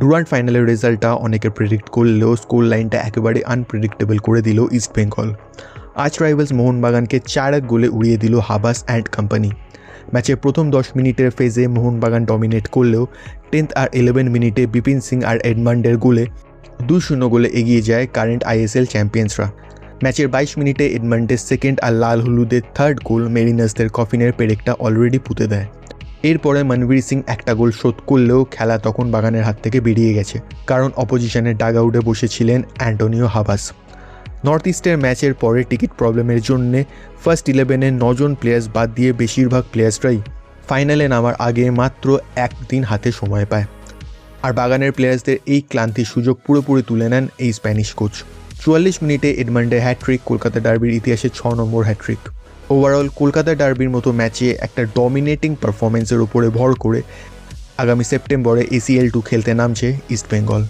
Durand ফাইনালের রেজাল্টটা অনেকে প্রেডিক্ট করলেও স্কোর লাইনটা একেবারে আনপ্রেডিক্টেবল করে দিল ইস্ট বেঙ্গল। আজ রাইভালস মোহনবাগানকে 4-1 গোলে উড়িয়ে দিল হাবাস অ্যান্ড কোম্পানি। ম্যাচের প্রথম 10 মিনিটের ফেজে মোহনবাগান ডমিনেট করলেও 10th আর 11 মিনিটে বিপিন সিং আর এডমান্ডের গোলে 2-0 গোলে এগিয়ে যায় কারেন্ট আইএসএল চ্যাম্পিয়ন্সরা। ম্যাচের 22 মিনিটে এডমান্ডের সেকেন্ড আর লাল হলুদের থার্ড গোল মেরিনার্সদের কফিনের পেরেকটা অলরেডি পুঁতে দেয়। এরপরে মনবীর সিং একটা গোল শোধ করলেও খেলা তখন বাগানের হাত থেকে বেরিয়ে গেছে, কারণ অপোজিশনের ডাগ আউটে বসেছিলেন অ্যান্টোনিও হাবাস। নর্থ ইস্টের ম্যাচের পরে টিকিট প্রবলেমের জন্যে ফার্স্ট 11-এ 9 জন প্লেয়ার্স বাদ দিয়ে বেশিরভাগ প্লেয়ার্সরাই ফাইনালে নামার আগে মাত্র একদিন হাতে সময় পায়। আর বাগানের প্লেয়ার্সদের এই ক্লান্তির সুযোগ পুরোপুরি তুলে নেন এই স্প্যানিশ কোচ। 44 মিনিটে এডমান্ডের হ্যাট্রিক কলকাতা ডার্বির ইতিহাসে 6 নম্বর হ্যাট্রিক। ওভারঅল কলকাতা ডার্বির মতো ম্যাচে একটা ডমিনেটিং পারফরমেন্সের উপরে ভর করে আগামী সেপ্টেম্বরে ACL2 খেলতে নামছে ইস্ট বেঙ্গল।